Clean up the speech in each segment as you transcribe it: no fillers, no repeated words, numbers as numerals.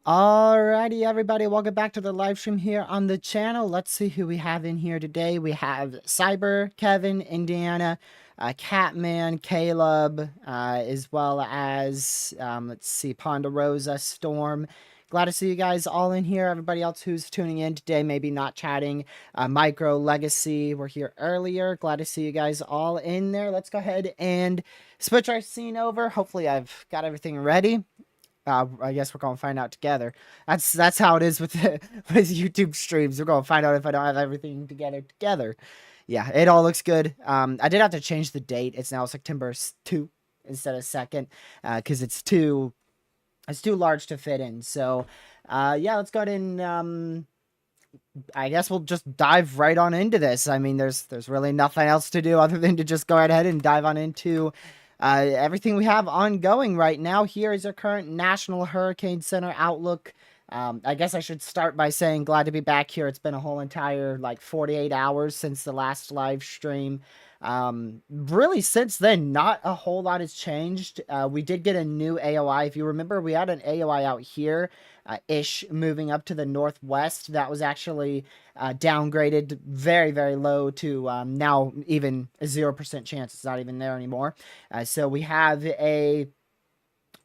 Alrighty, everybody, welcome back to the live stream here on the channel. Let's see who we have in here today. We have Cyber, Kevin, Indiana, Catman, Caleb, as well as, let's see, Ponderosa, Storm. Glad to see you guys all in here. Everybody else who's tuning in today, maybe not chatting. Micro, Legacy, we're here earlier. Glad to see you guys all in there. Let's go ahead and switch our scene over. Hopefully I've got everything ready. I guess we're gonna find out together. That's how it is with with YouTube streams. We're gonna find out if I don't have everything together. Yeah, it all looks good. I did have to change the date. It's now September 2 instead of 2nd, because it's too large to fit in. So, yeah, let's go ahead and I guess we'll just dive right on into this. I mean, there's really nothing else to do other than to just go ahead and dive on into everything we have ongoing right now. Here is our current National Hurricane Center outlook. I guess I should start by saying glad to be back here. It's been a whole entire 48 hours since the last live stream. Really since then, not a whole lot has changed. We did get a new AOI. If you remember, we had an AOI out here, ish, moving up to the northwest. That was actually downgraded very, very low to now even a 0% chance. It's not even there anymore. So we have a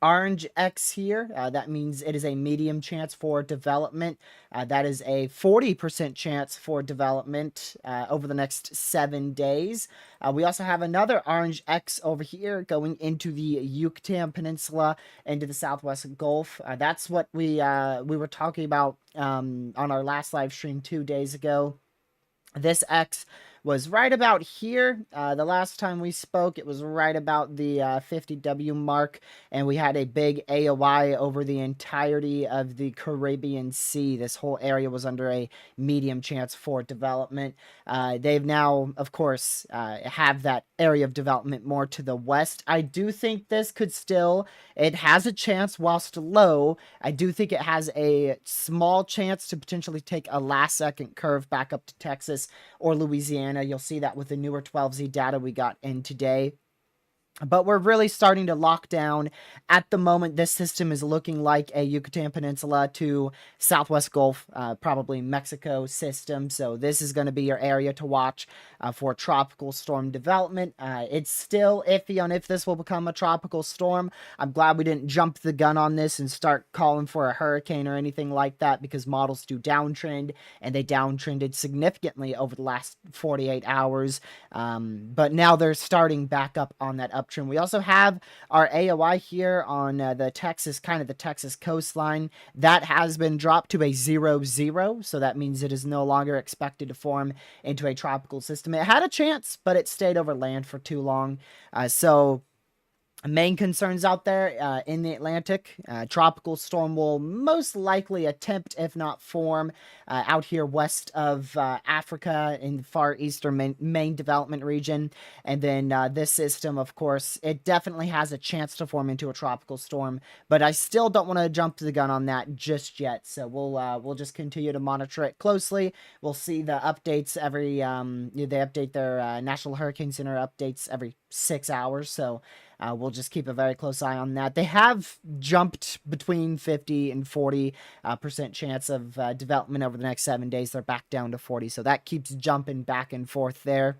orange X here. That means it is a medium chance for development. That is a 40% chance for development over the next 7 days. We also have another orange X over here going into the Yucatan Peninsula, into the Southwest Gulf. That's what we were talking about on our last live stream 2 days ago. This X was right about here. The last time we spoke, it was right about the 50W mark, and we had a big AOI over the entirety of the Caribbean Sea. This whole area was under a medium chance for development. They've now, of course, have that area of development more to the west. I do think this could still, it has a chance whilst low. I do think it has a small chance to potentially take a last second curve back up to Texas or Louisiana. You'll see that with the newer 12Z data we got in today. But we're really starting to lock down. At the moment, this system is looking like a Yucatan Peninsula to Southwest Gulf, probably Mexico system. So this is going to be your area to watch for tropical storm development. It's still iffy on if this will become a tropical storm. I'm glad we didn't jump the gun on this and start calling for a hurricane or anything like that, because models do downtrend, and they downtrended significantly over the last 48 hours. But now they're starting back up on that uptrend disruption. We also have our AOI here on the Texas coastline. That has been dropped to a 0-0, so that means it is no longer expected to form into a tropical system. It had a chance, but it stayed over land for too long. So main concerns out there in the Atlantic. Tropical storm will most likely attempt, if not form, out here west of Africa in the far eastern main development region. And then this system, of course, it definitely has a chance to form into a tropical storm, but I still don't want to jump the gun on that just yet. So we'll just continue to monitor it closely. We'll see the updates every they update their National Hurricane Center updates every 6 hours. So we'll just keep a very close eye on that. They have jumped between 50 and 40% chance of development over the next 7 days. They're back down to 40, so that keeps jumping back and forth there.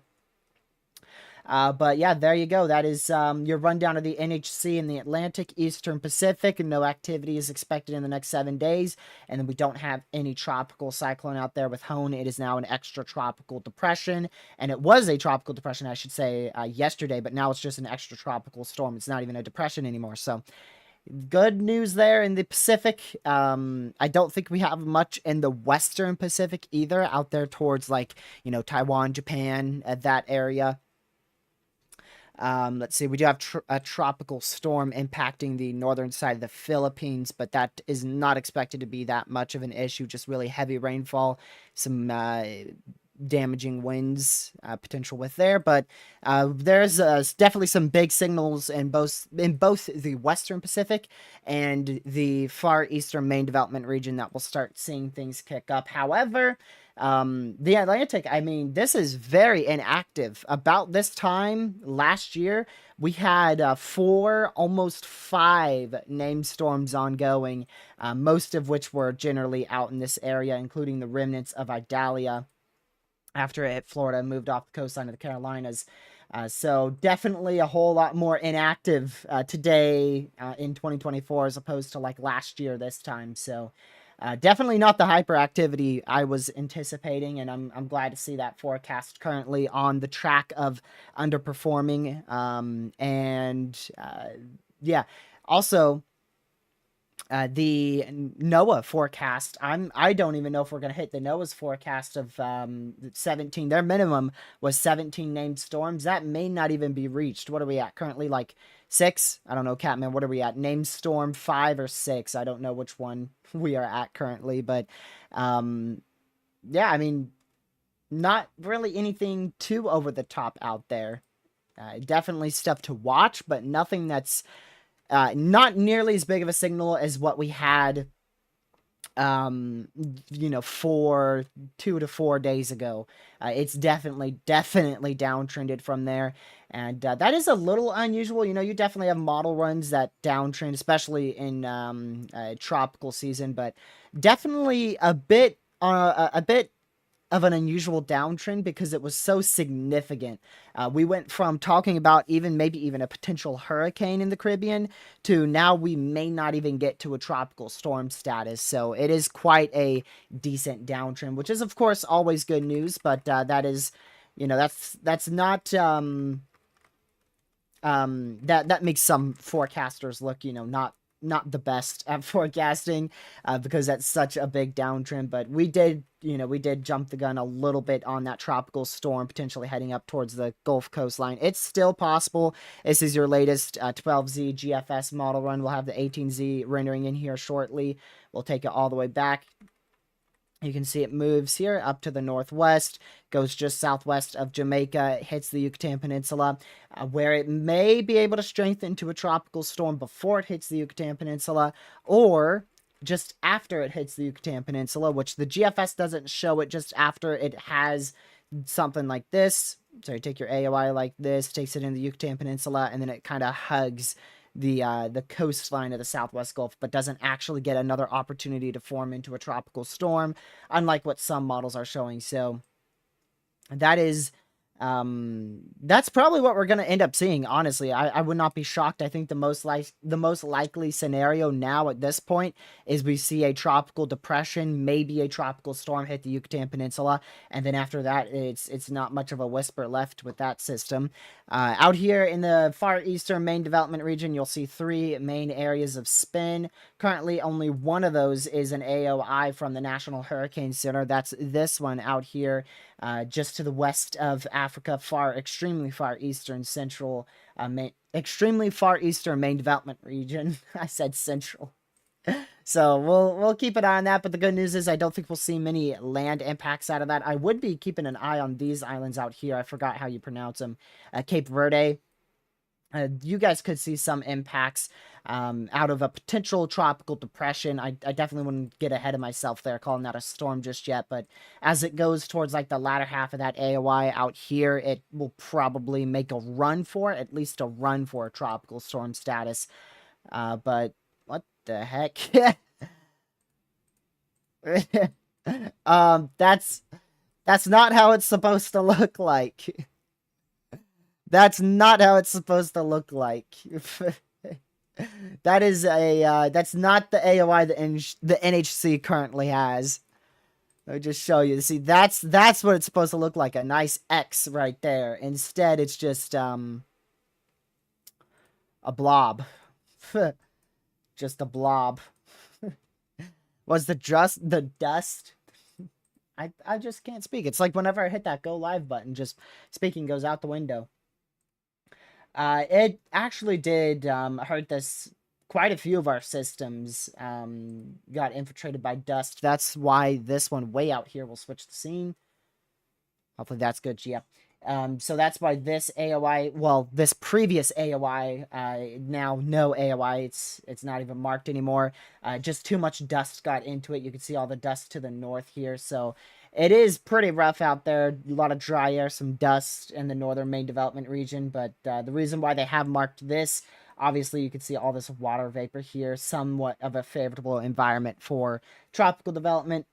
But yeah, there you go. That is your rundown of the NHC in the Atlantic, Eastern Pacific. No activity is expected in the next 7 days. And then we don't have any tropical cyclone out there with Hone. It is now an extra tropical depression. And it was a tropical depression, I should say, yesterday. But now it's just an extra tropical storm. It's not even a depression anymore. So good news there in the Pacific. I don't think we have much in the Western Pacific either, out there towards Taiwan, Japan, that area. Let's see, we do have a tropical storm impacting the northern side of the Philippines, but that is not expected to be that much of an issue, just really heavy rainfall, some damaging winds potential with there, but there's definitely some big signals in both the Western Pacific and the far eastern main development region that will start seeing things kick up. However, the Atlantic, I mean, this is very inactive. About this time last year, we had 4, almost 5 named storms ongoing, most of which were generally out in this area, including the remnants of Idalia after it hit Florida and moved off the coastline of the Carolinas. So definitely a whole lot more inactive today in 2024 as opposed to like last year this time. So definitely not the hyperactivity I was anticipating, and I'm glad to see that forecast currently on the track of underperforming. Yeah, also the NOAA forecast. I don't even know if we're gonna hit the NOAA's forecast of 17. Their minimum was 17 named storms. That may not even be reached. What are we at currently? Like 6? I don't know, Catman. What are we at? Named storm 5 or 6? I don't know which one we are at currently, but yeah, I mean, not really anything too over the top out there. Definitely stuff to watch, but nothing that's not nearly as big of a signal as what we had, 2 to 4 days ago. It's definitely downtrended from there. And that is a little unusual. You definitely have model runs that downtrend, especially in tropical season, but definitely a bit of an unusual downtrend because it was so significant. We went from talking about maybe even a potential hurricane in the Caribbean to now we may not even get to a tropical storm status. So it is quite a decent downtrend, which is of course always good news, but that is, that's not that makes some forecasters look, not the best at forecasting because that's such a big downtrend. But we did jump the gun a little bit on that tropical storm potentially heading up towards the Gulf coastline. It's still possible. This is your latest 12Z GFS model run. We'll have the 18Z rendering in here shortly. We'll take it all the way back. You can see it moves here up to the northwest, goes just southwest of Jamaica, hits the Yucatan Peninsula, where it may be able to strengthen to a tropical storm before it hits the Yucatan Peninsula, or just after it hits the Yucatan Peninsula, which the GFS doesn't show it just after it has something like this. So you take your AOI like this, takes it in the Yucatan Peninsula, and then it kind of hugs the coastline of the Southwest Gulf, but doesn't actually get another opportunity to form into a tropical storm, unlike what some models are showing. So that is That's probably what we're gonna end up seeing. Honestly, I would not be shocked. I think the most likely scenario now at this point is we see a tropical depression, maybe a tropical storm hit the Yucatan Peninsula, and then after that, it's not much of a whisper left with that system. Out here in the far eastern main development region, you'll see three main areas of spin. Currently, only one of those is an AOI from the National Hurricane Center. That's this one out here, just to the west of Africa, extremely far eastern central, extremely far eastern main development region. I said central. So we'll keep an eye on that. But the good news is I don't think we'll see many land impacts out of that. I would be keeping an eye on these islands out here. I forgot how you pronounce them. Cape Verde. You guys could see some impacts out of a potential tropical depression. I definitely wouldn't get ahead of myself there calling that a storm just yet, but as it goes towards like the latter half of that AOI out here, it will probably make a run for it, at least a run for a tropical storm status. But what the heck? That's not how it's supposed to look like. That's not how it's supposed to look like. That is that's not the AOI the NHC currently has. I'll just show you. See, that's what it's supposed to look like, a nice X right there. Instead, it's just a blob. Just a blob. Was the dust? I just can't speak. It's like whenever I hit that go live button, just speaking goes out the window. It actually did hurt this. Quite a few of our systems got infiltrated by dust. That's why this one way out here will switch the scene. Hopefully that's good, yeah. So that's why this AOI, well, this previous AOI, now no AOI, it's not even marked anymore. Just too much dust got into it. You can see all the dust to the north here, so it is pretty rough out there. A lot of dry air, some dust in the northern main development region, but the reason why they have marked this, obviously you can see all this water vapor here, somewhat of a favorable environment for tropical development.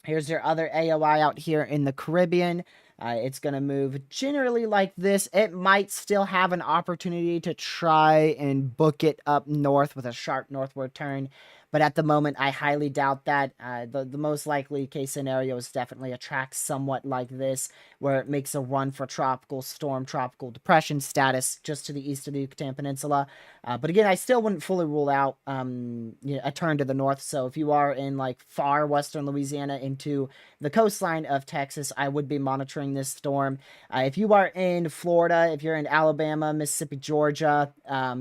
Here's your other AOI out here in the Caribbean. It's going to move generally like this. It might still have an opportunity to try and book it up north with a sharp northward turn. But at the moment, I highly doubt that. The most likely case scenario is definitely a track somewhat like this, where it makes a run for tropical storm, tropical depression status just to the east of the Yucatan Peninsula. But again, I still wouldn't fully rule out a turn to the north. So if you are in like far western Louisiana into the coastline of Texas, I would be monitoring this storm. If you are in Florida, if you're in Alabama, Mississippi, Georgia,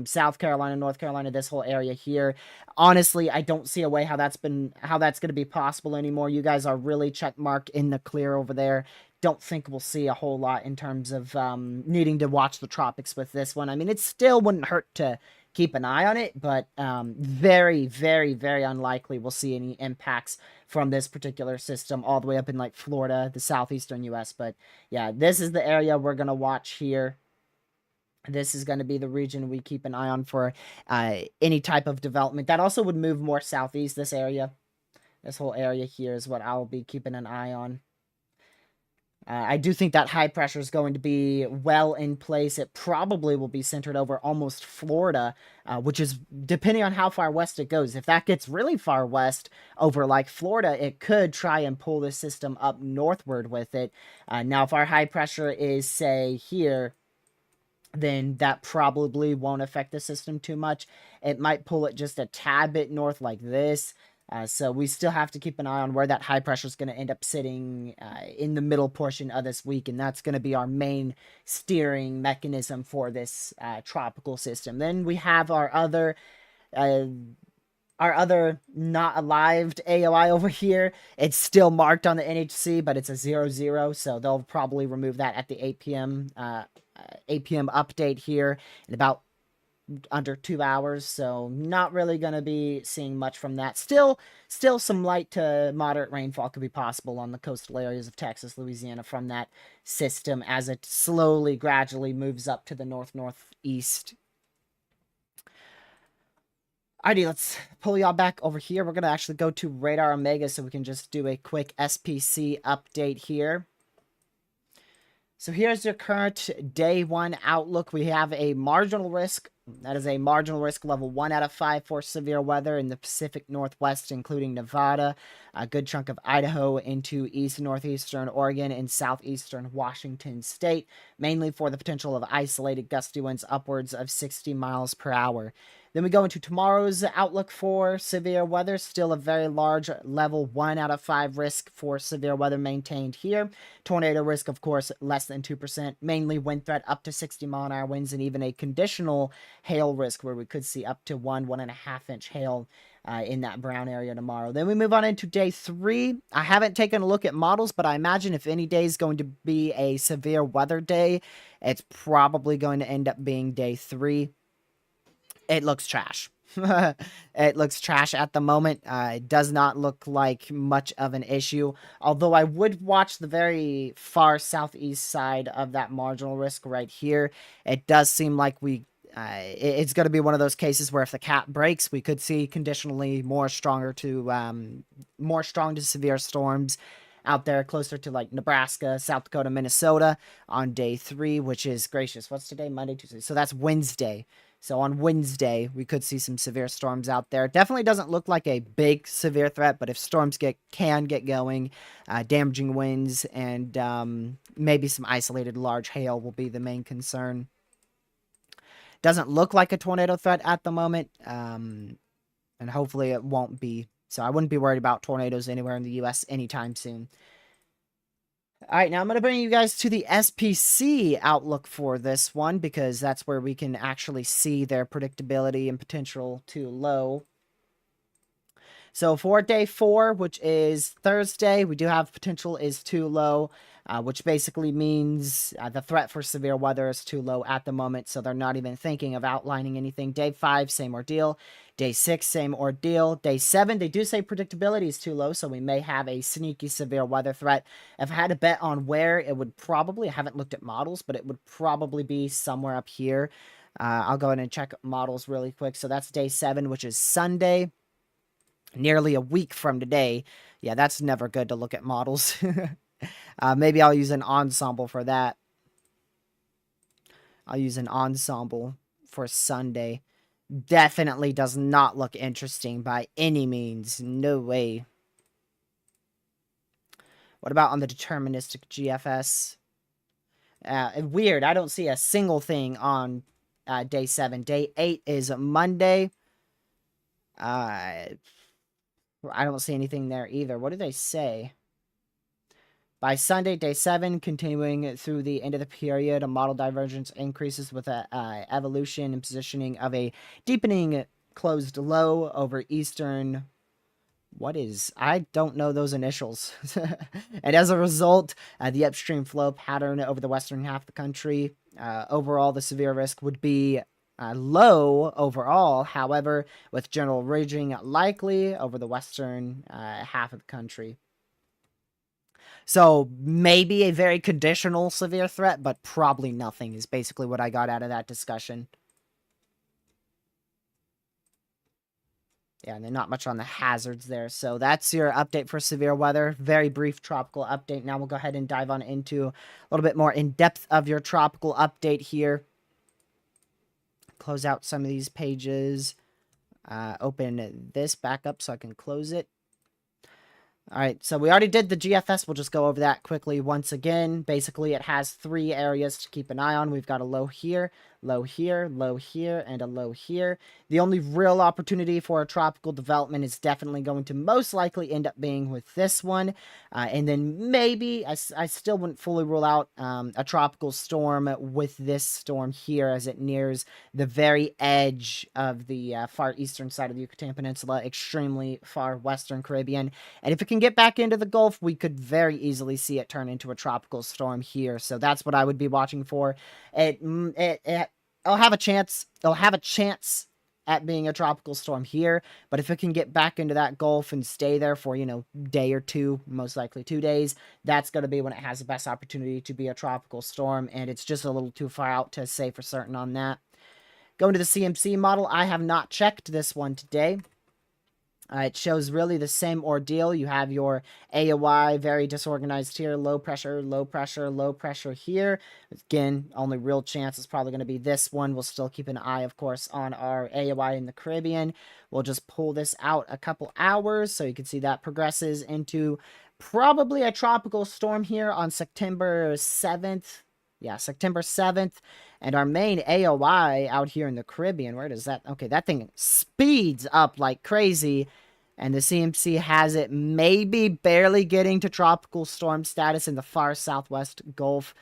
South Carolina, North Carolina, this whole area here, honestly, I don't see a way how that's going to be possible anymore. You guys are really checkmark in the clear over there. Don't think we'll see a whole lot in terms of needing to watch the tropics with this one. I mean, it still wouldn't hurt to keep an eye on it, but very, very, very unlikely we'll see any impacts from this particular system all the way up in like Florida, the southeastern U.S. But yeah, this is the area we're going to watch here. This is going to be the region we keep an eye on for any type of development. That also would move more southeast, this area. This whole area here is what I'll be keeping an eye on. I do think that high pressure is going to be well in place. It probably will be centered over almost Florida, which is depending on how far west it goes. If that gets really far west over like Florida, it could try and pull this system up northward with it. Now, if our high pressure is, say, here, then that probably won't affect the system too much. It might pull it just a tad bit north like this. So we still have to keep an eye on where that high pressure is going to end up sitting in the middle portion of this week, and that's going to be our main steering mechanism for this tropical system. Then we have our other not alive AOI over here. It's still marked on the NHC, but it's a 0-0, so they'll probably remove that at the 8 p.m. Update here in about under 2 hours, so not really going to be seeing much from that. Still some light to moderate rainfall could be possible on the coastal areas of Texas, Louisiana from that system as it slowly, gradually moves up to the northeast. Alrighty, let's pull y'all back over here. We're going to actually go to Radar Omega so we can just do a quick SPC update here. So here's your current day 1 outlook. We have a marginal risk. That is a marginal risk level 1 out of 5 for severe weather in the Pacific Northwest, including Nevada, a good chunk of Idaho into east and northeastern Oregon and southeastern Washington state, mainly for the potential of isolated gusty winds upwards of 60 miles per hour. Then we go into tomorrow's outlook for severe weather. Still a very large level 1 out of 5 risk for severe weather maintained here. Tornado risk, of course, less than 2%. Mainly wind threat up to 60-mile-an-hour winds, and even a conditional hail risk where we could see up to 1.5 inch hail in that brown area tomorrow. Then we move on into day 3. I haven't taken a look at models, but I imagine if any day is going to be a severe weather day, it's probably going to end up being day 3. It looks trash. It looks trash at the moment. It does not look like much of an issue. Although I would watch the very far southeast side of that marginal risk right here. It does seem like it's going to be one of those cases where if the cap breaks, we could see conditionally more strong to severe storms out there closer to like Nebraska, South Dakota, Minnesota on day 3, which is gracious. What's today? Monday, Tuesday. So that's Wednesday. So on Wednesday, we could see some severe storms out there. Definitely doesn't look like a big severe threat, but if storms can get going, damaging winds and maybe some isolated large hail will be the main concern. Doesn't look like a tornado threat at the moment, and hopefully it won't be. So I wouldn't be worried about tornadoes anywhere in the U.S. anytime soon. All right, now I'm going to bring you guys to the SPC outlook for this one because that's where we can actually see their predictability and potential to low. So for day 4, which is Thursday, we do have potential is too low, which basically means the threat for severe weather is too low at the moment, so they're not even thinking of outlining anything. Day 5, same ordeal. Day 6, same ordeal. Day 7, they do say predictability is too low, so we may have a sneaky severe weather threat. If I had to bet on where, it would probably, I haven't looked at models, but it would probably be somewhere up here. I'll go ahead and check models really quick. So that's day 7, which is Sunday. Nearly a week from today. Yeah, that's never good to look at models. Maybe I'll use an Ensemble for that. I'll use an Ensemble for Sunday. Definitely does not look interesting by any means. No way. What about on the deterministic GFS? Weird. I don't see a single thing on day 7. Day 8 is Monday. I don't see anything there either. What do they say? By Sunday, day 7, continuing through the end of the period, a model divergence increases with a evolution and positioning of a deepening closed low over eastern. What is? I don't know those initials. And as a result, the upstream flow pattern over the western half of the country, overall, the severe risk would be low overall, however, with general raging likely over the western half of the country. So maybe a very conditional severe threat, but probably nothing is basically what I got out of that discussion. Yeah, and then not much on the hazards there. So that's your update for severe weather. Very brief tropical update. Now we'll go ahead and dive on into a little bit more in depth of your tropical update here. Close out some of these pages. Open this back up so I can close it. All right, so we already did the GFS. We'll just go over that quickly once again. Basically, it has 3 areas to keep an eye on. We've got a low here, low here, low here, and a low here. The only real opportunity for a tropical development is definitely going to most likely end up being with this one. And then maybe, I still wouldn't fully rule out a tropical storm with this storm here as it nears the very edge of the far eastern side of the Yucatan Peninsula, extremely far western Caribbean. And if it can get back into the Gulf, we could very easily see it turn into a tropical storm here. So that's what I would be watching for. It'll have a chance. It'll have a chance at being a tropical storm here, but if it can get back into that Gulf and stay there for, day or 2, most likely 2 days, that's going to be when it has the best opportunity to be a tropical storm, and it's just a little too far out to say for certain on that. Going to the CMC model, I have not checked this one today. It shows really the same ordeal. You have your AOI, very disorganized here, low pressure, low pressure, low pressure here. Again, only real chance is probably going to be this one. We'll still keep an eye, of course, on our AOI in the Caribbean. We'll just pull this out a couple hours so you can see that progresses into probably a tropical storm here on September 7th. Yeah, September 7th. And our main AOI out here in the Caribbean, where does that... Okay, that thing speeds up like crazy. And the CMC has it maybe barely getting to tropical storm status in the far southwest Gulf.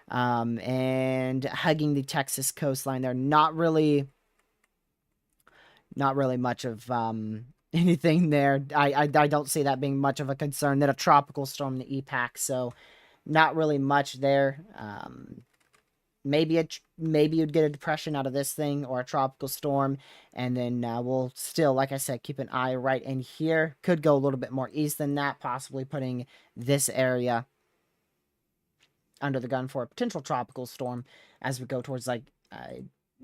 And hugging the Texas coastline. They're not really much of anything there. I don't see that being much of a concern. That a tropical storm in the EPAC, so not really much there. Maybe you'd get a depression out of this thing or a tropical storm, and then we'll still, like I said, keep an eye right in here. Could go a little bit more east than that, possibly putting this area under the gun for a potential tropical storm as we go towards like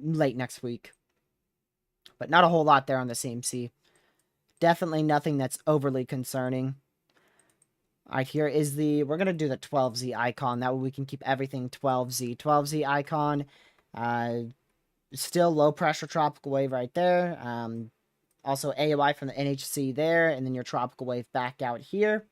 late next week. But not a whole lot there on the CMC. Definitely nothing that's overly concerning. All right, here is the... We're going to do the 12Z icon. That way we can keep everything 12Z. 12Z icon. Still low pressure tropical wave right there. Also AOI from the NHC there. And then your tropical wave back out here.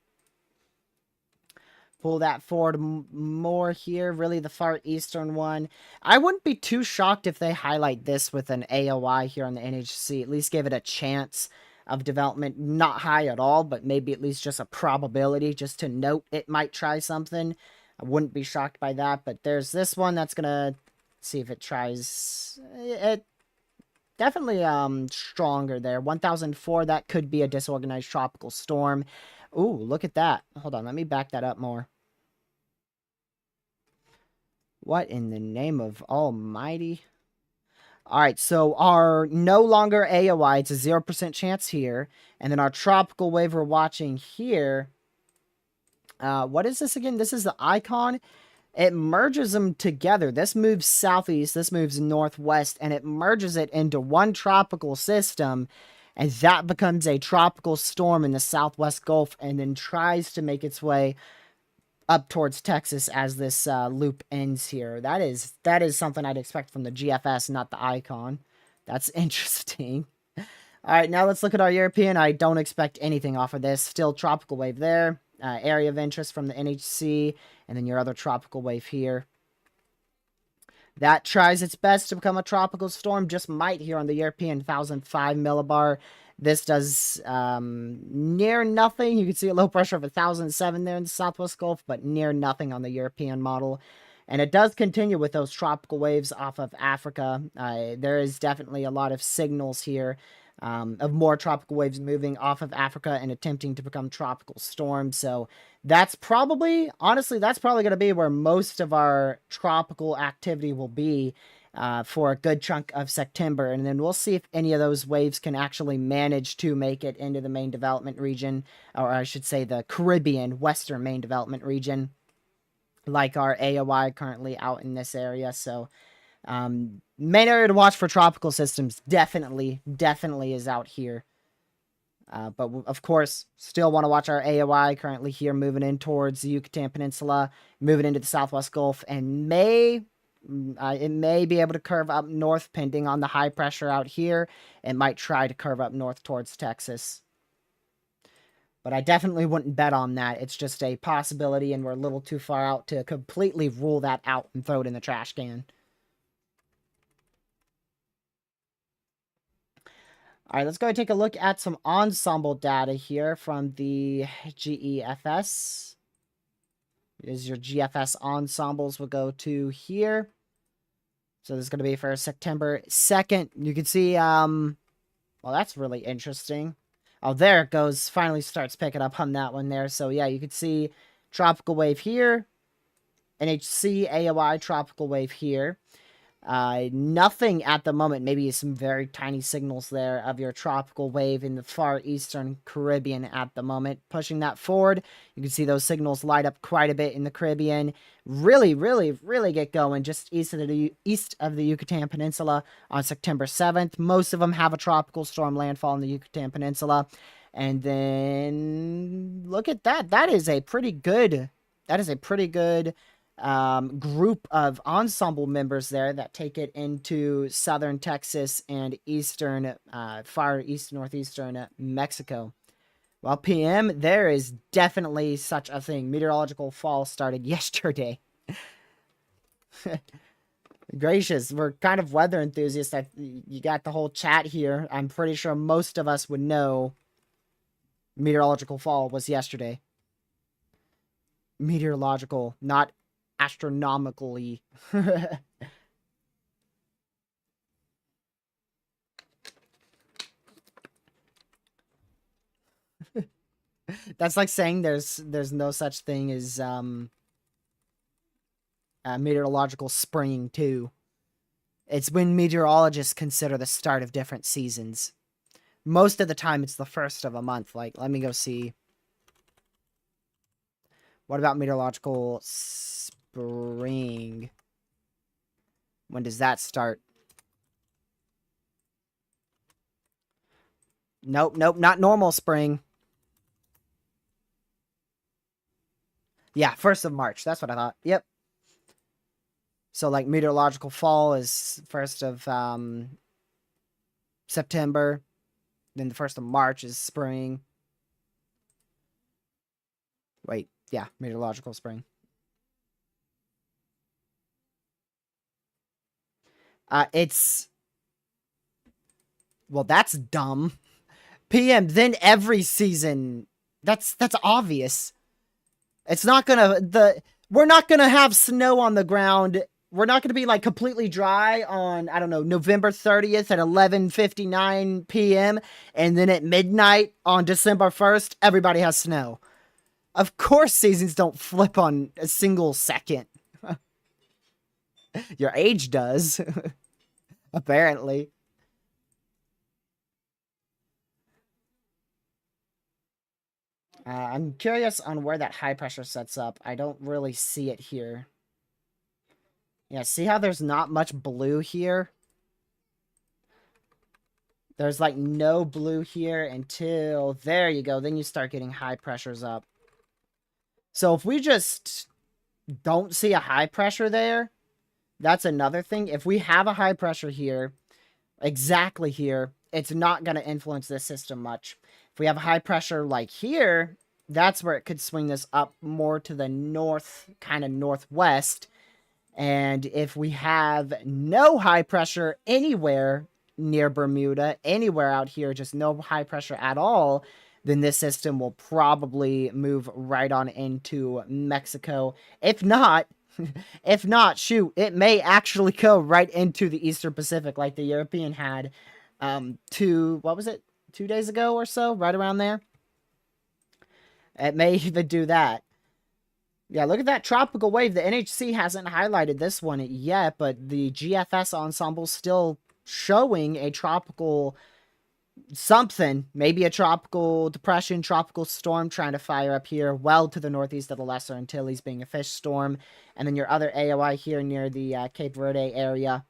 Pull that forward more here. Really the far eastern one. I wouldn't be too shocked if they highlight this with an AOI here on the NHC. At least give it a chance of development. Not high at all, but maybe at least just a probability, just to note it might try something. I wouldn't be shocked by that, but there's this one that's gonna see if it tries it. Definitely stronger there. 1004, that could be a disorganized tropical storm. Ooh, look at that. Hold on, let me back that up more. What in the name of almighty? Alright, so our no longer AOI, it's a 0% chance here. And then our tropical wave we're watching here. What is this again? This is the icon. It merges them together. This moves southeast, this moves northwest, and it merges it into one tropical system. And that becomes a tropical storm in the southwest Gulf and then tries to make its way up towards Texas as this loop ends here. That is something I'd expect from the GFS, not the icon. That's interesting. All right, now let's look at our European. I don't expect anything off of this. Still tropical wave there. Area of interest from the NHC, and then your other tropical wave here. That tries its best to become a tropical storm. Just might here on the European 1005 millibar. This does near nothing. You can see a low pressure of 1007 there in the Southwest Gulf, but near nothing on the European model. And it does continue with those tropical waves off of Africa. There is definitely a lot of signals here of more tropical waves moving off of Africa and attempting to become tropical storms. So that's probably, honestly, that's probably going to be where most of our tropical activity will be for a good chunk of September. And then we'll see if any of those waves can actually manage to make it into the main development region, or I should say the Caribbean Western main development region, like our AOI currently out in this area. So main area to watch for tropical systems definitely is out here. But of course, still want to watch our AOI currently here moving in towards the Yucatan Peninsula, moving into the Southwest Gulf, and it may be able to curve up north pending on the high pressure out here. It might try to curve up north towards Texas. But I definitely wouldn't bet on that. It's just a possibility, and we're a little too far out to completely rule that out and throw it in the trash can. All right, let's go and take a look at some ensemble data here from the GEFS. Is your GFS ensembles will go to here. So this is going to be for September 2nd. You can see, well, that's really interesting. Oh, there it goes. Finally starts picking up on that one there. So yeah, you can see tropical wave here. NHC, AOI, tropical wave here. Nothing at the moment, maybe some very tiny signals there of your tropical wave in the far eastern Caribbean at the moment. Pushing that forward, you can see those signals light up quite a bit in the Caribbean. Really get going just east of the Yucatan Peninsula on September 7th. Most of them have a tropical storm landfall in the Yucatan Peninsula. And then look at that. That is a pretty good. That is a pretty good group of ensemble members there that take it into southern Texas and eastern, far east northeastern Mexico. Well, PM, there is definitely such a thing. Meteorological fall started yesterday. Gracious, we're kind of weather enthusiasts. You got the whole chat here. I'm pretty sure most of us would know meteorological fall was yesterday. Meteorological, not astronomically. That's like saying there's no such thing as meteorological spring too. It's when meteorologists consider the start of different seasons. Most of the time it's the first of a month. Like, let me go see. What about meteorological spring? When does that start? Nope, not normal spring. Yeah, 1st of March. That's what I thought. Yep. So, like, meteorological fall is 1st of September. Then the 1st of March is spring. Wait, yeah, meteorological spring. It's... Well, that's dumb. PM, then every season... That's obvious. It's not gonna... We're not gonna have snow on the ground. We're not gonna be, like, completely dry on, I don't know, November 30th at 11:59 p.m. And then at midnight on December 1st, everybody has snow. Of course seasons don't flip on a single second. Your age does. Apparently. I'm curious on where that high pressure sets up. I don't really see it here. Yeah, see how there's not much blue here? There's like no blue here until... There you go. Then you start getting high pressures up. So if we just don't see a high pressure there, that's another thing. If we have a high pressure here, exactly here, it's not going to influence this system much. If we have a high pressure like here, that's where it could swing this up more to the north, kind of northwest. And if we have no high pressure anywhere near Bermuda, anywhere out here, just no high pressure at all, then this system will probably move right on into Mexico. If not, shoot, it may actually go right into the Eastern Pacific like the European had what was it? 2 days ago or so, right around there. It may even do that. Yeah, look at that tropical wave. The NHC hasn't highlighted this one yet, but the GFS ensemble still showing a tropical something, maybe a tropical depression, tropical storm trying to fire up here well to the northeast of the Lesser Antilles, being a fish storm. And then your other AOI here near the Cape Verde area.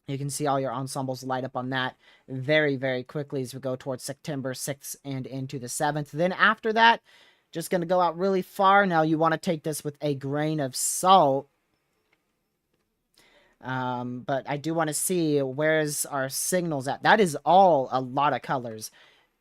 You can see all your ensembles light up on that very, very quickly as we go towards September 6th and into the 7th. Then after that, just going to go out really far. Now, you want to take this with a grain of salt. But I do want to see where's our signals at. That is all a lot of colors.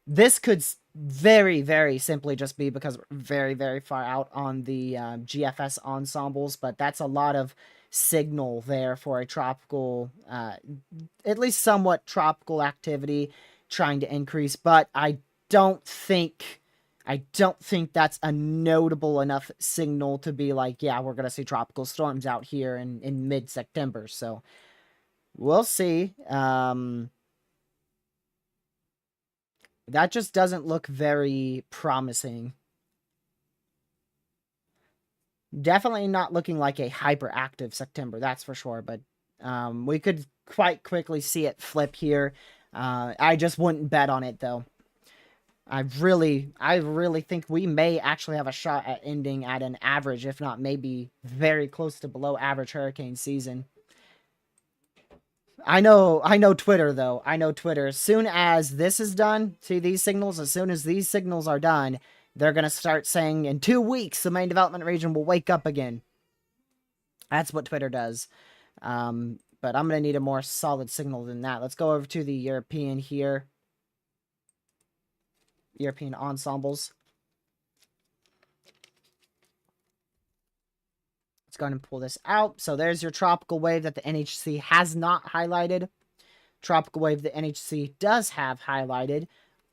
This could very, very simply just be because we're very, very far out on the GFS ensembles. But that's a lot of signal there for a tropical, at least somewhat tropical activity trying to increase. But I don't think that's a notable enough signal to be like, yeah, we're going to see tropical storms out here in mid-September. So we'll see. That just doesn't look very promising. Definitely not looking like a hyperactive September, that's for sure. But we could quite quickly see it flip here. I just wouldn't bet on it, though. I really think we may actually have a shot at ending at an average, if not maybe very close to below average hurricane season. I know Twitter though. I know Twitter. As soon as this is done, see these signals, as soon as these signals are done, they're going to start saying in 2 weeks the main development region will wake up again. That's what Twitter does. But I'm going to need a more solid signal than that. Let's go over to the European here. European ensembles. Let's go ahead and pull this out. So there's your tropical wave that the NHC has not highlighted. Tropical wave the NHC does have highlighted.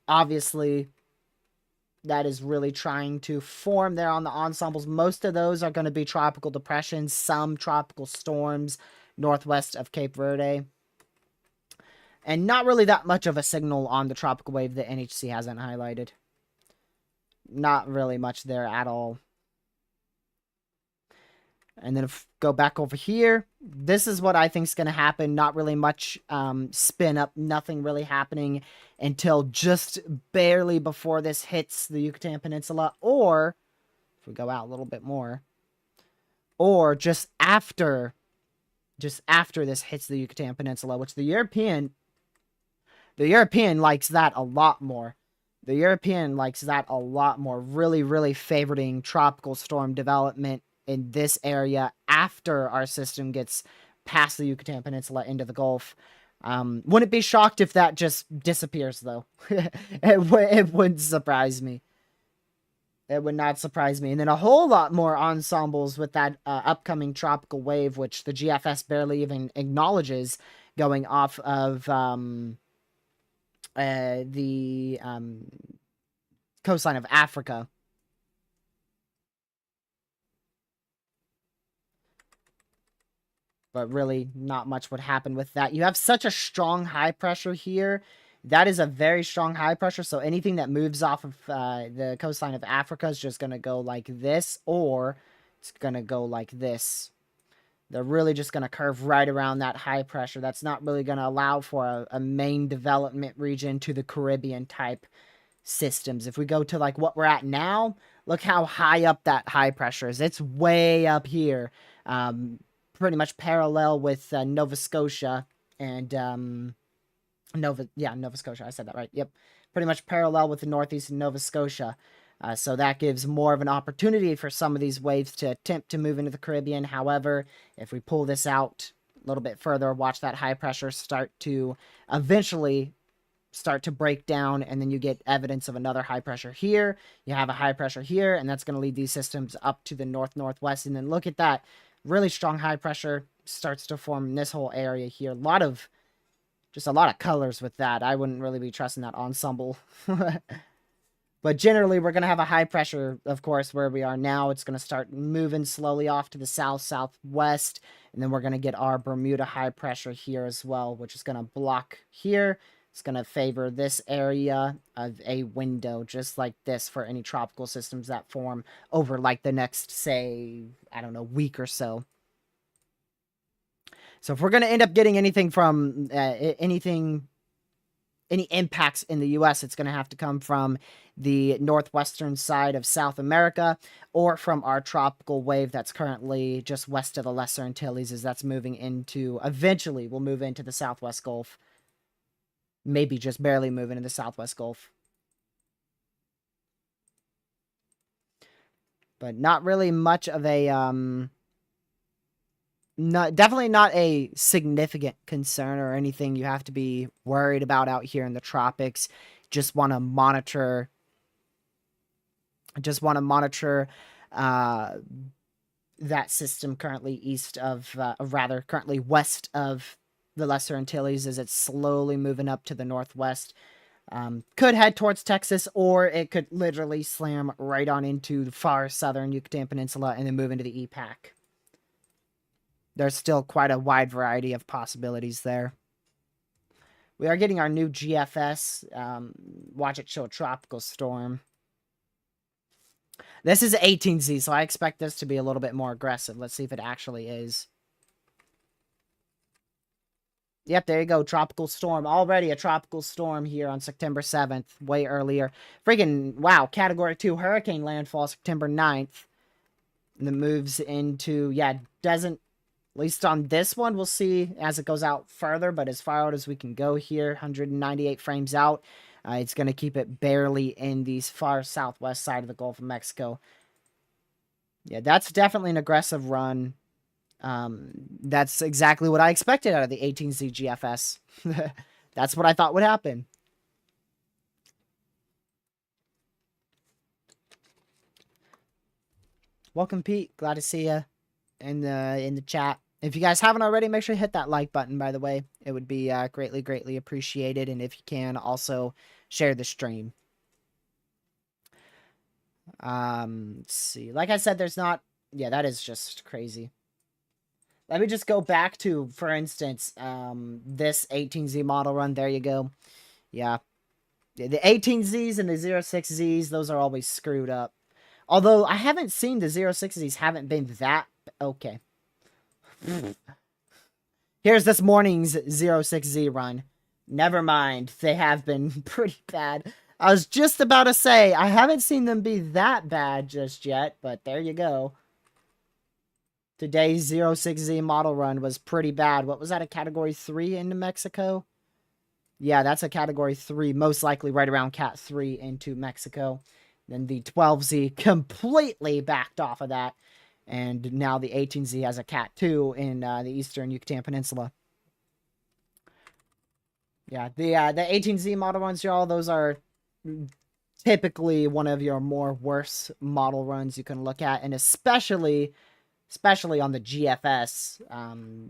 Obviously, that is really trying to form there on the ensembles. Most of those are going to be tropical depressions, some tropical storms northwest of Cape Verde. And not really that much of a signal on the tropical wave that NHC hasn't highlighted. Not really much there at all. And then if go back over here, this is what I think is going to happen. Not really much spin up, nothing really happening until just barely before this hits the Yucatan Peninsula, or if we go out a little bit more, or just after this hits the Yucatan Peninsula, which the European likes that a lot more. The European likes that a lot more, really, really favoriting tropical storm development in this area after our system gets past the Yucatan Peninsula into the Gulf. Wouldn't be shocked if that just disappears, though. It wouldn't surprise me. It would not surprise me. And then a whole lot more ensembles with that upcoming tropical wave, which the GFS barely even acknowledges, going off of the coastline of Africa. But really, not much would happen with that. You have such a strong high pressure here. That is a very strong high pressure. So anything that moves off of the coastline of Africa is just going to go like this, or it's going to go like this. They're really just going to curve right around that high pressure. That's not really going to allow for a main development region to the Caribbean type systems. If we go to like what we're at now, look how high up that high pressure is. It's way up here. Pretty much parallel with Nova Scotia and Nova Scotia. I said that right. Yep. Pretty much parallel with the northeast of Nova Scotia. So that gives more of an opportunity for some of these waves to attempt to move into the Caribbean. However, if we pull this out a little bit further, watch that high pressure start to eventually start to break down, and then you get evidence of another high pressure here. You have a high pressure here, and that's going to lead these systems up to the northwest. And then look at that. Really strong high pressure starts to form in this whole area here. Just a lot of colors with that. I wouldn't really be trusting that ensemble. But generally, we're going to have a high pressure, of course, where we are now. It's going to start moving slowly off to the southwest. And then we're going to get our Bermuda high pressure here as well, which is going to block here. It's going to favor this area of a window, just like this, for any tropical systems that form over like the next, say, I don't know, week or so. So if we're going to end up getting anything from any impacts in the U.S., it's going to have to come from the northwestern side of South America, or from our tropical wave that's currently just west of the Lesser Antilles, as that's moving into, eventually will move into the Southwest Gulf. Maybe just barely moving in the Southwest Gulf. But not really much of a, definitely not a significant concern or anything you have to be worried about out here in the tropics. Just want to monitor, that system currently currently west of the Lesser Antilles, as it's slowly moving up to the northwest. Could head towards Texas, or it could literally slam right on into the far southern Yucatan Peninsula and then move into the EPAC. There's still quite a wide variety of possibilities there. We are getting our new GFS. Watch it show a tropical storm. This is 18Z, so I expect this to be a little bit more aggressive. Let's see if it actually is. Yep, there you go. Tropical storm. Already a tropical storm here on September 7th. Way earlier. Freaking, wow. Category 2 hurricane landfall September 9th. And then moves into, yeah, doesn't At least on this one, we'll see as it goes out further, but as far out as we can go here, 198 frames out, it's going to keep it barely in the far southwest side of the Gulf of Mexico. Yeah, that's definitely an aggressive run. That's exactly what I expected out of the 18Z GFS. That's what I thought would happen. Welcome, Pete. Glad to see you in the chat. If you guys haven't already, make sure you hit that like button, by the way. It would be greatly appreciated. And if you can, also share the stream. Let's see. Like I said, there's not... Yeah, that is just crazy. Let me just go back to, for instance, this 18Z model run. There you go. Yeah. The 18Zs and the 06Zs, those are always screwed up. Although, I haven't seen the 06Zs haven't been that... Okay. Here's this morning's 06Z run. Never mind. They have been pretty bad. I was just about to say, I haven't seen them be that bad just yet, but there you go. Today's 06Z model run was pretty bad. What was that, a Category 3 into Mexico? Yeah, that's a Category 3, most likely right around Cat 3 into Mexico. Then the 12Z completely backed off of that. And now the 18Z has a Cat 2 in the eastern Yucatan Peninsula. Yeah, the 18Z model runs, y'all, those are typically one of your more worse model runs you can look at. And especially on the GFS.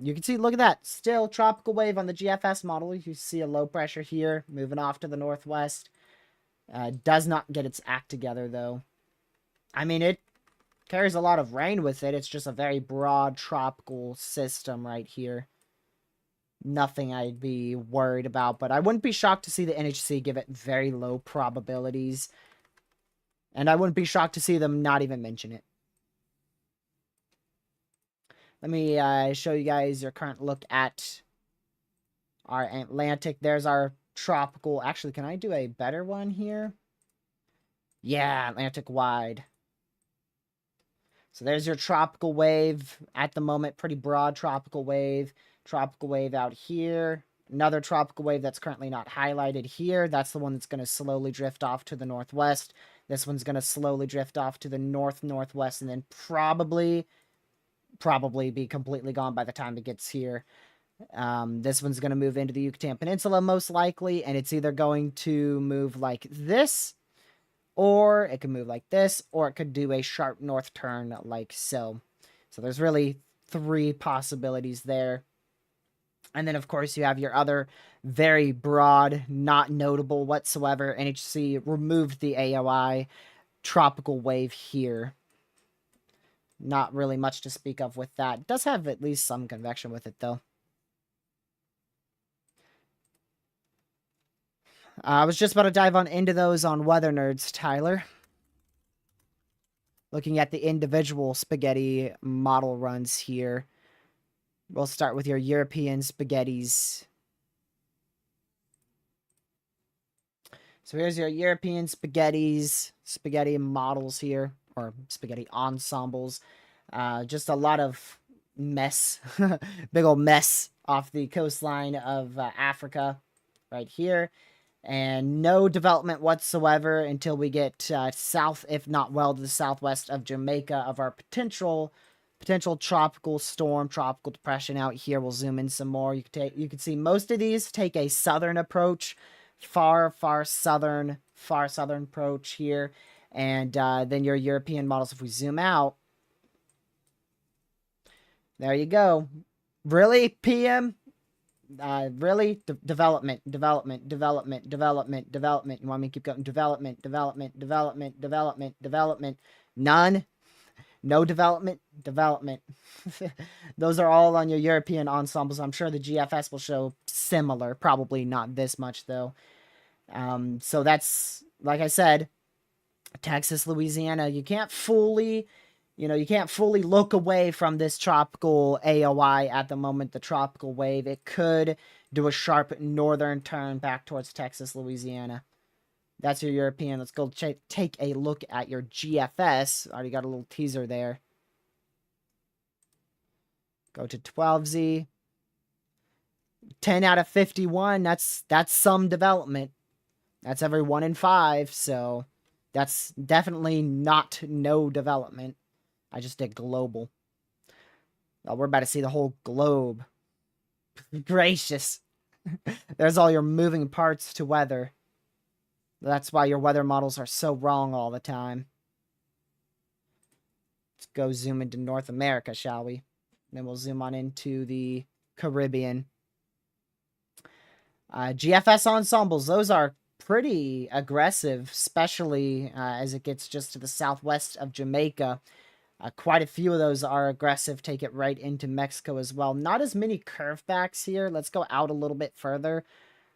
You can see, look at that. Still tropical wave on the GFS model. You see a low pressure here, moving off to the northwest. Does not get its act together, though. I mean, it carries a lot of rain with it. It's just a very broad tropical system right here. Nothing I'd be worried about, but I wouldn't be shocked to see the NHC give it very low probabilities. And I wouldn't be shocked to see them not even mention it. Let me show you guys your current look at our Atlantic. There's our tropical. Actually, can I do a better one here? Yeah, Atlantic wide. So there's your tropical wave at the moment. Pretty broad tropical wave. Tropical wave out here. Another tropical wave that's currently not highlighted here. That's the one that's going to slowly drift off to the northwest. This one's going to slowly drift off to the northwest, and then probably be completely gone by the time it gets here. This one's going to move into the Yucatan Peninsula most likely, and it's either going to move like this, or it could move like this, or it could do a sharp north turn like so. So there's really 3 possibilities there. And then, of course, you have your other very broad, not notable whatsoever. NHC removed the AOI tropical wave here. Not really much to speak of with that. It does have at least some convection with it, though. I was just about to dive on into those on Weather Nerds, Tyler. Looking at the individual spaghetti model runs here. We'll start with your European spaghettis. So here's your European spaghetti models here, or spaghetti ensembles. Just a lot of mess, big old mess off the coastline of Africa right here. And no development whatsoever until we get south, if not well to the southwest of Jamaica, of our potential tropical storm, tropical depression out here. We'll zoom in some more. You can see most of these take a southern approach, far southern approach here. And then your European models, if we zoom out, there you go. Really, PM? Really? Development. You want me to keep going? Development. None. No development. Those are all on your European ensembles. I'm sure the GFS will show similar. Probably not this much, though. So that's, like I said, Texas, Louisiana. You can't fully look away from this tropical AOI at the moment, the tropical wave. It could do a sharp northern turn back towards Texas, Louisiana. That's your European. Let's go take a look at your GFS. Already got a little teaser there. Go to 12Z. 10 out of 51. That's some development. That's every 1 in 5. So that's definitely not no development. I just did global. Oh, we're about to see the whole globe. Gracious. There's all your moving parts to weather. That's why your weather models are so wrong all the time. Let's go zoom into North America, shall we? Then we'll zoom on into the Caribbean. GFS ensembles, those are pretty aggressive, especially as it gets just to the southwest of Jamaica. Quite a few of those are aggressive, take it right into Mexico as well. Not as many curvebacks here. Let's go out a little bit further.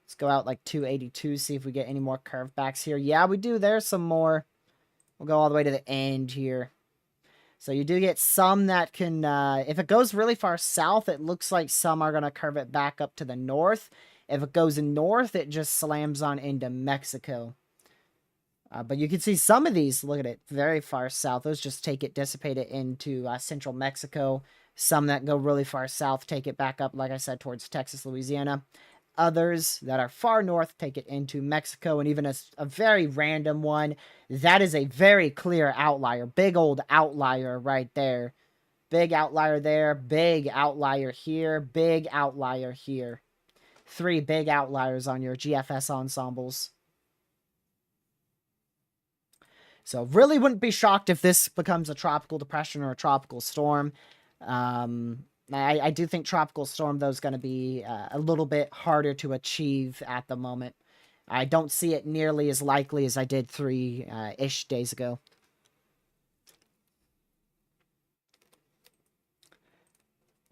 Let's go out like 282, see if we get any more curvebacks here. Yeah, we do. There's some more. We'll go all the way to the end here. So you do get some that can, if it goes really far south, it looks like some are going to curve it back up to the north. If it goes north, it just slams on into Mexico. But you can see some of these, look at it, very far south. Those just take it, dissipate it into central Mexico. Some that go really far south take it back up, like I said, towards Texas, Louisiana. Others that are far north take it into Mexico, and even a very random one. That is a very clear outlier. Big old outlier right there. Big outlier there. Big outlier here. Big outlier here. 3 big outliers on your GFS ensembles. So really wouldn't be shocked if this becomes a tropical depression or a tropical storm. I do think tropical storm, though, is going to be a little bit harder to achieve at the moment. I don't see it nearly as likely as I did 3-ish days ago.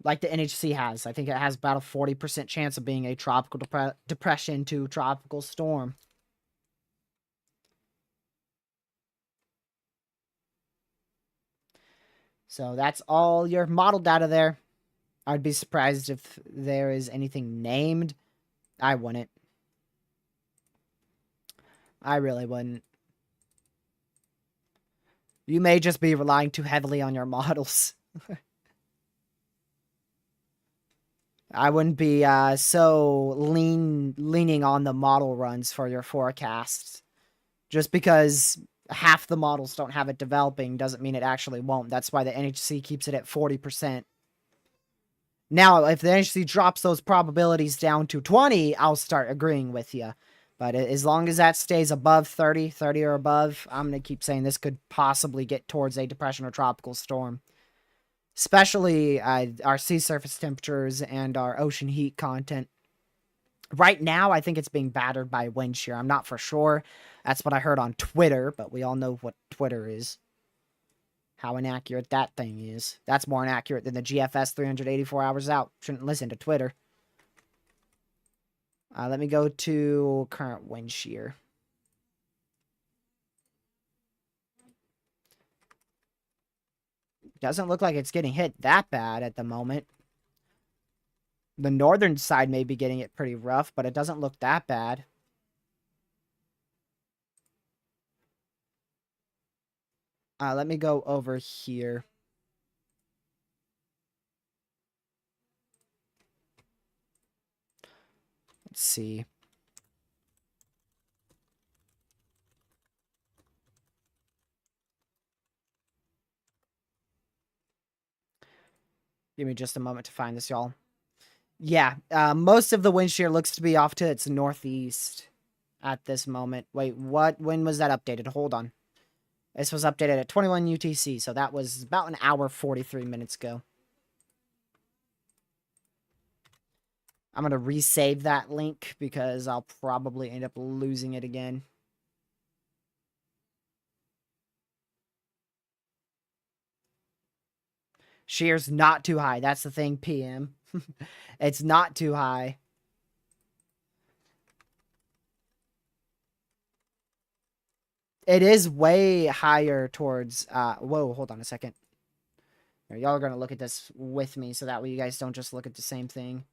Like the NHC has. I think it has about a 40% chance of being a tropical depression to tropical storm. So that's all your model data there. I'd be surprised if there is anything named. I wouldn't. I really wouldn't. You may just be relying too heavily on your models. I wouldn't be so leaning on the model runs for your forecasts. Just because half the models don't have it developing doesn't mean it actually won't. That's why the NHC keeps it at 40%. Now, if the NHC drops those probabilities down to 20, I'll start agreeing with you. But as long as that stays above 30 or above, I'm going to keep saying this could possibly get towards a depression or tropical storm. Especially our sea surface temperatures and our ocean heat content. Right now, I think it's being battered by wind shear. I'm not for sure. That's what I heard on Twitter, but we all know what Twitter is. How inaccurate that thing is. That's more inaccurate than the GFS 384 hours out. Shouldn't listen to Twitter. Let me go to current wind shear. Doesn't look like it's getting hit that bad at the moment. The northern side may be getting it pretty rough, but it doesn't look that bad. Let me go over here. Let's see. Give me just a moment to find this, y'all. Yeah, most of the wind shear looks to be off to its northeast at this moment. Wait, what? When was that updated? Hold on. This was updated at 21 UTC, so that was about an hour 43 minutes ago. I'm going to resave that link because I'll probably end up losing it again. Shear's not too high. That's the thing, PM. It's not too high. It is way higher towards... whoa, hold on a second. Y'all are going to look at this with me, so that way you guys don't just look at the same thing.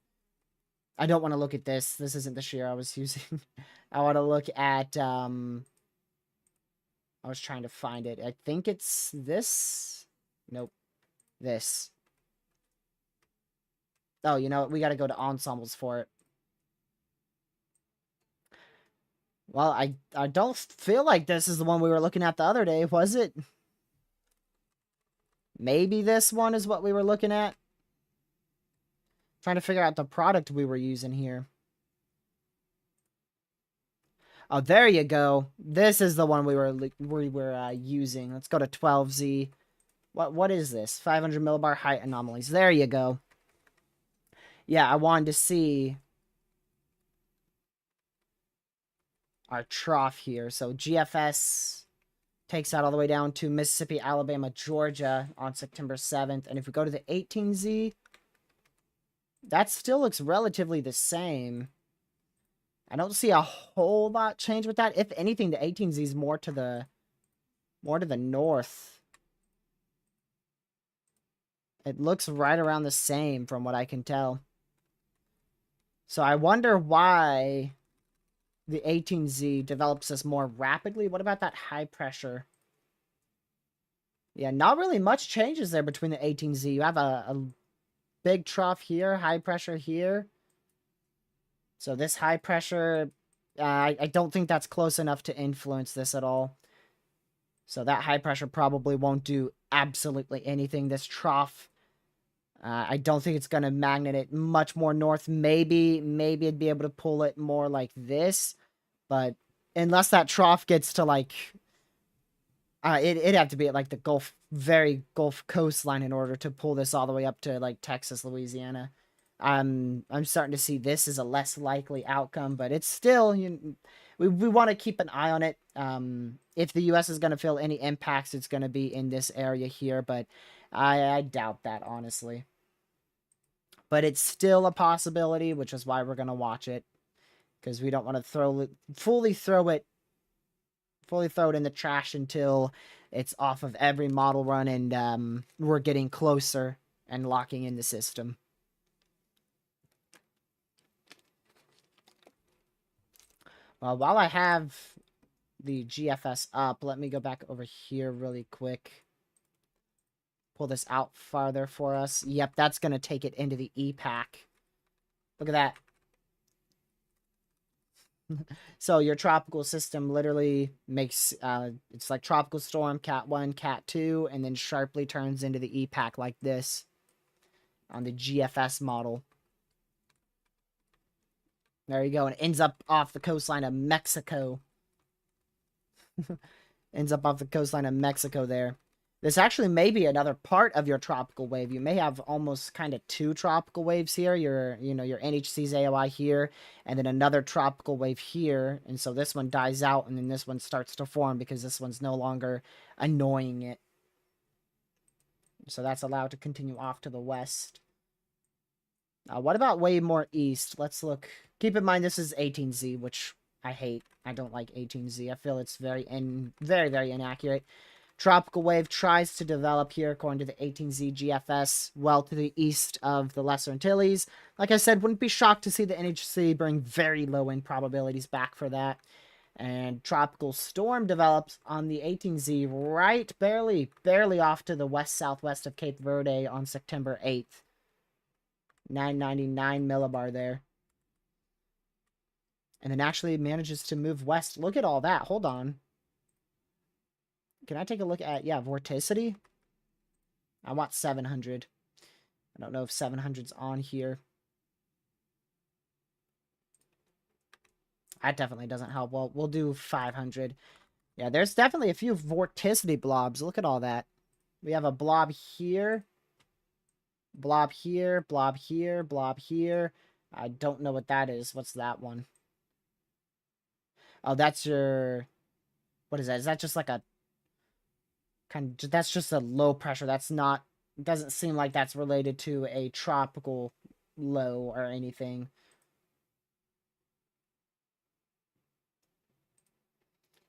I don't want to look at this. This isn't the shear I was using. I want to look at... I was trying to find it. I think it's this. Nope. This. Oh, you know what? We got to go to ensembles for it. Well, I don't feel like this is the one we were looking at the other day, was it? Maybe this one is what we were looking at. Trying to figure out the product we were using here. Oh, there you go. This is the one we were using. Let's go to 12Z. What is this? 500 millibar height anomalies. There you go. Yeah, I wanted to see our trough here. So GFS takes that all the way down to Mississippi, Alabama, Georgia on September 7th. And if we go to the 18Z, that still looks relatively the same. I don't see a whole lot change with that. If anything, the 18Z is more to the north. It looks right around the same from what I can tell. So I wonder why the 18Z develops this more rapidly. What about that high pressure? Yeah, not really much changes there between the 18Z. You have a big trough here, high pressure here. So this high pressure, I don't think that's close enough to influence this at all. So that high pressure probably won't do absolutely anything. This trough, I don't think it's going to magnet it much more north. Maybe it'd be able to pull it more like this. But unless that trough gets to like... it'd have to be at like the very Gulf coastline in order to pull this all the way up to like Texas, Louisiana. I'm starting to see this as a less likely outcome, but it's still, we want to keep an eye on it. If the U.S. is going to feel any impacts, it's going to be in this area here, but I doubt that, honestly. But it's still a possibility, which is why we're going to watch it, because we don't want to fully throw it in the trash until it's off of every model run and we're getting closer and locking in the system. While I have the GFS up, let me go back over here really quick. Pull this out farther for us. Yep, that's going to take it into the E-pack. Look at that. So your tropical system literally makes, it's like tropical storm, Cat 1, Cat 2, and then sharply turns into the E-pack like this on the GFS model. There you go, and it ends up off the coastline of Mexico. Ends up off the coastline of Mexico there. This actually may be another part of your tropical wave. You may have almost kind of two tropical waves here. Your NHC's AOI here, and then another tropical wave here. And so this one dies out, and then this one starts to form because this one's no longer annoying it. So that's allowed to continue off to the west. What about way more east? Let's look. Keep in mind this is 18Z, which I hate. I don't like 18Z. I feel it's very, very inaccurate. Tropical wave tries to develop here according to the 18Z GFS well to the east of the Lesser Antilles. Like I said, wouldn't be shocked to see the NHC bring very low end probabilities back for that. And tropical storm develops on the 18Z right barely off to the west-southwest of Cape Verde on September 8th. 999 millibar there. And then actually manages to move west. Look at all that. Hold on. Can I take a look at, yeah, vorticity? I want 700. I don't know if 700's on here. That definitely doesn't help. Well, we'll do 500. Yeah, there's definitely a few vorticity blobs. Look at all that. We have a blob here. Blob here, blob here, blob here. I don't know what that is. What's that one? Oh, that's your... What is that? Is that just like a... That's just a low pressure. That's not... Doesn't seem like that's related to a tropical low or anything.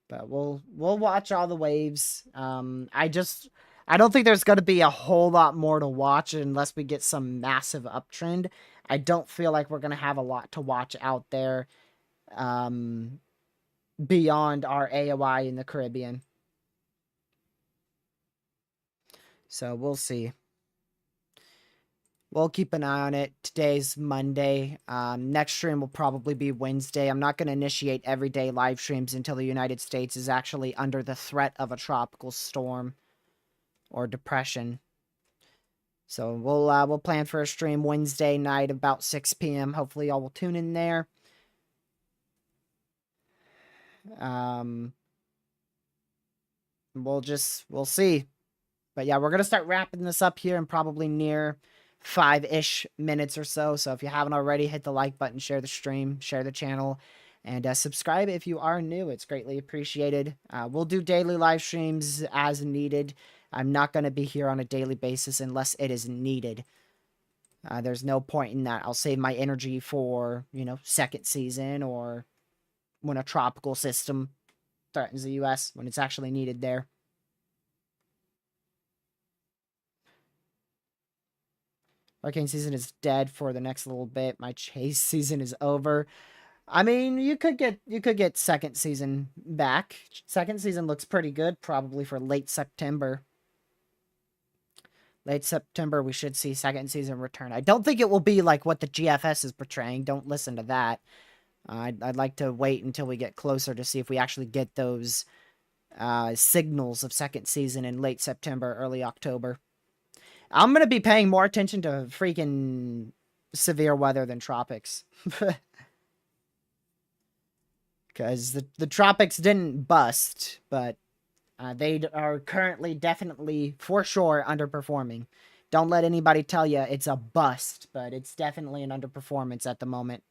But we'll watch all the waves. I don't think there's going to be a whole lot more to watch unless we get some massive uptrend. I don't feel like we're going to have a lot to watch out there beyond our AOI in the Caribbean. So we'll see. we'll keep an eye on it. Today's Monday. Next stream will probably be Wednesday. I'm not going to initiate everyday live streams until the United States is actually under the threat of a tropical storm or depression. So we'll plan for a stream Wednesday night about 6 p.m. Hopefully y'all will tune in there. We'll see. But yeah, we're going to start wrapping this up here and probably near 5-ish minutes or so. So if you haven't already, hit the like button, share the stream, share the channel, and subscribe if you are new. It's greatly appreciated. We'll do daily live streams as needed. I'm not going to be here on a daily basis unless it is needed. There's no point in that. I'll save my energy for, second season or when a tropical system threatens the U.S., when it's actually needed there. Hurricane season is dead for the next little bit. My chase season is over. I mean, you could get second season back. Second season looks pretty good, probably for late September. Late September, we should see second season return. I don't think it will be like what the GFS is portraying. Don't listen to that. I'd like to wait until we get closer to see if we actually get those signals of second season in late September, early October. I'm going to be paying more attention to freaking severe weather than tropics. Because the tropics didn't bust, but they are currently definitely, for sure, underperforming. Don't let anybody tell you it's a bust, but it's definitely an underperformance at the moment.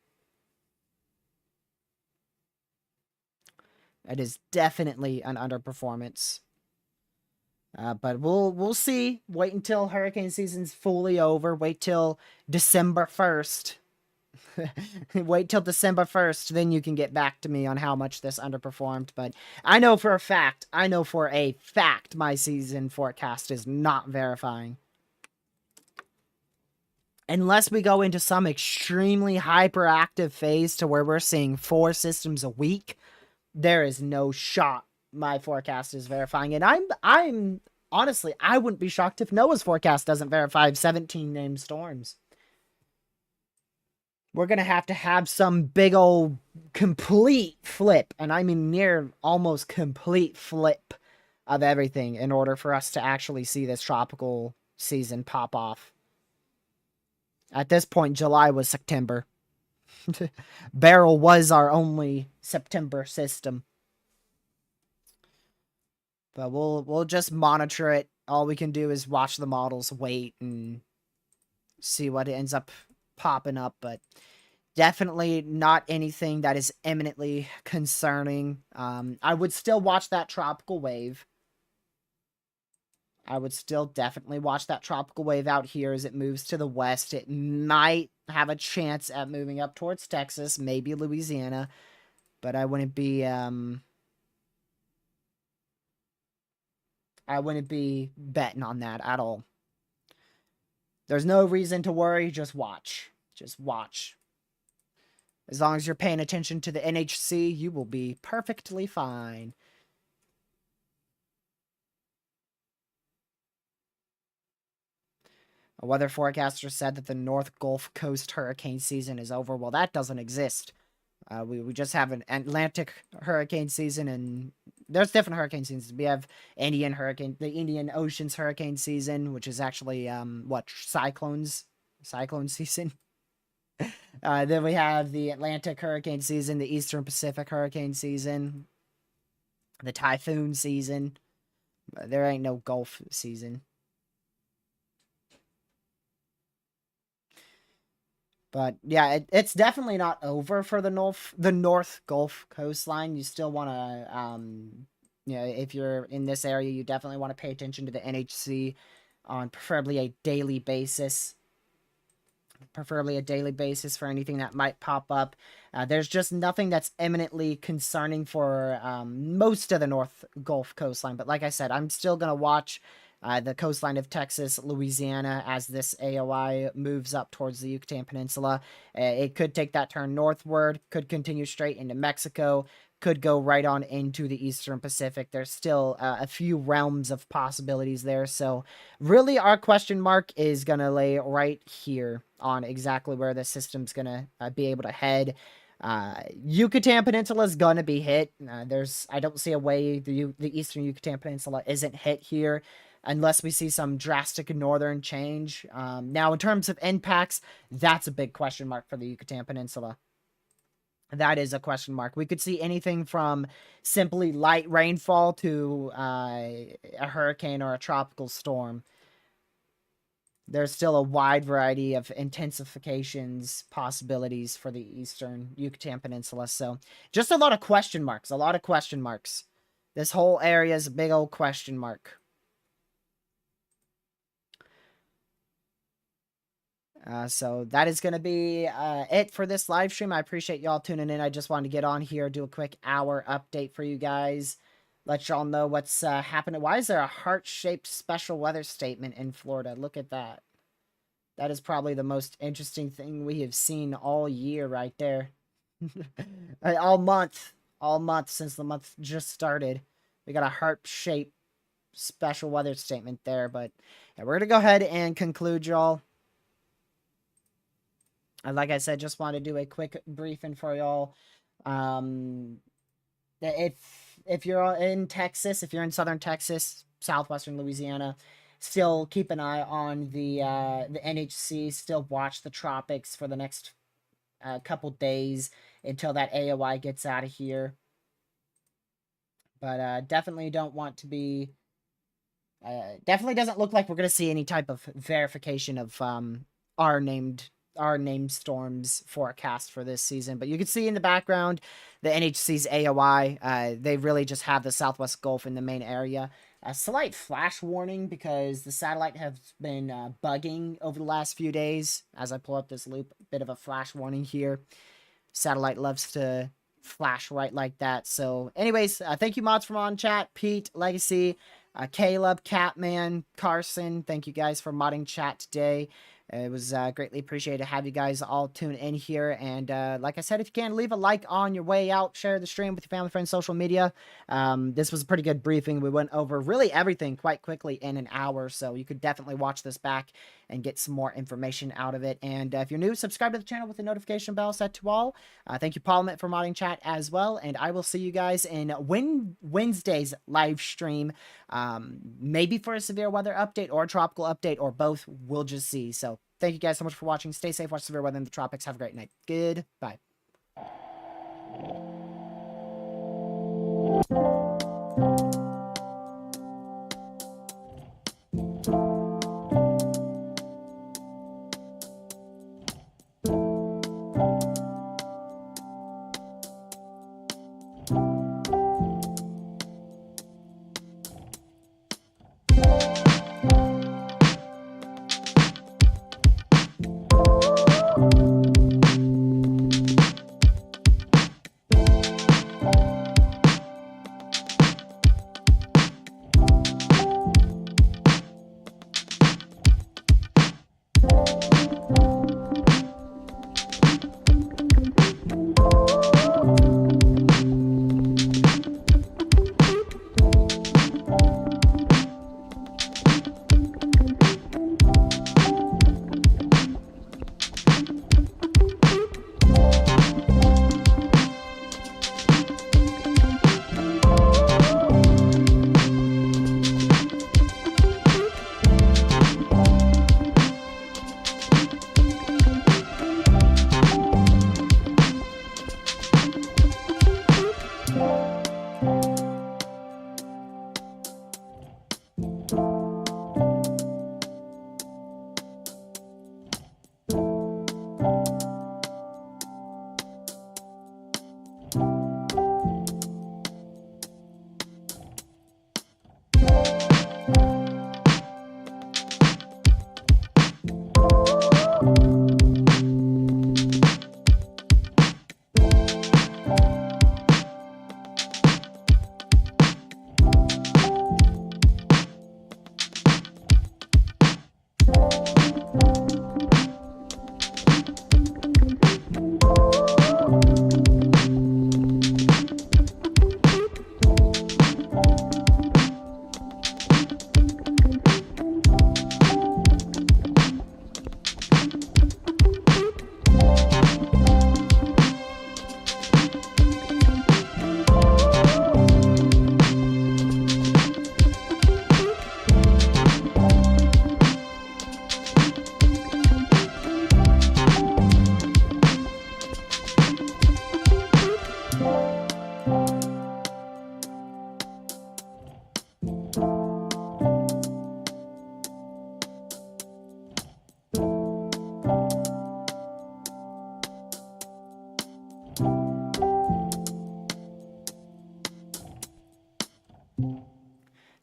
It is definitely an underperformance. But we'll see. Wait until hurricane season's fully over. Wait till December 1st. Wait till December 1st, then you can get back to me on how much this underperformed. But I know for a fact, my season forecast is not verifying. Unless we go into some extremely hyperactive phase to where we're seeing 4 systems a week, there is no shot my forecast is verifying. And I'm honestly, I wouldn't be shocked if Noah's forecast doesn't verify 17 named storms. We're going to have some big old complete flip, and I mean near almost complete flip of everything in order for us to actually see this tropical season pop off. At this point, July was September. Beryl was our only September system. But we'll just monitor it. All we can do is watch the models, wait, and see what ends up popping up. But definitely not anything that is eminently concerning. I would still watch that tropical wave. I would still definitely watch that tropical wave out here as it moves to the west. It might have a chance at moving up towards Texas, maybe Louisiana, but I wouldn't be betting on that at all. There's no reason to worry, just watch. Just watch. As long as you're paying attention to the NHC, you will be perfectly fine. A weather forecaster said that the North Gulf Coast hurricane season is over. Well, that doesn't exist. We just have an Atlantic hurricane season, and there's different hurricane seasons. We have the Indian Ocean's hurricane season, which is actually cyclone season. Then we have the Atlantic hurricane season, the Eastern Pacific hurricane season, the typhoon season. There ain't no Gulf season. But yeah, it's definitely not over for the North Gulf coastline. You still want to, if you're in this area, you definitely want to pay attention to the NHC on preferably a daily basis. Preferably a daily basis for anything that might pop up. There's just nothing that's eminently concerning for most of the North Gulf coastline. But like I said, I'm still going to watch the coastline of Texas, Louisiana, as this AOI moves up towards the Yucatan Peninsula. It could take that turn northward, could continue straight into Mexico, could go right on into the Eastern Pacific. There's still a few realms of possibilities there. So really our question mark is going to lay right here on exactly where the system's going to be able to head. Yucatan Peninsula is going to be hit. I don't see a way the Eastern Yucatan Peninsula isn't hit here unless we see some drastic northern change. Now, in terms of impacts, that's a big question mark for the Yucatan Peninsula. That is a question mark. We could see anything from simply light rainfall to a hurricane or a tropical storm. There's still a wide variety of intensifications possibilities for the Eastern Yucatan Peninsula. So just a lot of question marks, This whole area is a big old question mark. So that is going to be it for this live stream. I appreciate y'all tuning in. I just wanted to get on here, do a quick hour update for you guys. Let y'all know what's happening. Why is there a heart-shaped special weather statement in Florida? Look at that. That is probably the most interesting thing we have seen all year right there. all month since the month just started. We got a heart-shaped special weather statement there. But yeah, we're going to go ahead and conclude, y'all. Like I said, just want to do a quick briefing for y'all. If you're in Texas, if you're in southern Texas, southwestern Louisiana, still keep an eye on the NHC. Still watch the tropics for the next couple days until that AOI gets out of here. But definitely don't want to be. Definitely doesn't look like we're going to see any type of verification of our named storms forecast for this season. But you can see in the background the NHC's AOI. They really just have the Southwest Gulf in the main area. A slight flash warning because the satellite has been bugging over the last few days. As I pull up this loop, a bit of a flash warning here. Satellite loves to flash right like that. So anyways, thank you mods from on chat, Pete, Legacy, Caleb, Catman, Carson. Thank you guys for modding chat today. It was greatly appreciated to have you guys all tune in here. And like I said, if you can, leave a like on your way out. Share the stream with your family, friends, social media. This was a pretty good briefing. We went over really everything quite quickly in an hour. So you could definitely watch this back and get some more information out of it. And if you're new, subscribe to the channel with the notification bell set to all. Thank you, Parliament, for modding chat as well. And I will see you guys in Wednesday's live stream. Maybe for a severe weather update or a tropical update or both. We'll just see. So thank you guys so much for watching. Stay safe. Watch severe weather in the tropics. Have a great night. Goodbye.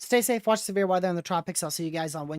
Stay safe, watch severe weather in the tropics. I'll see you guys on Wednesday.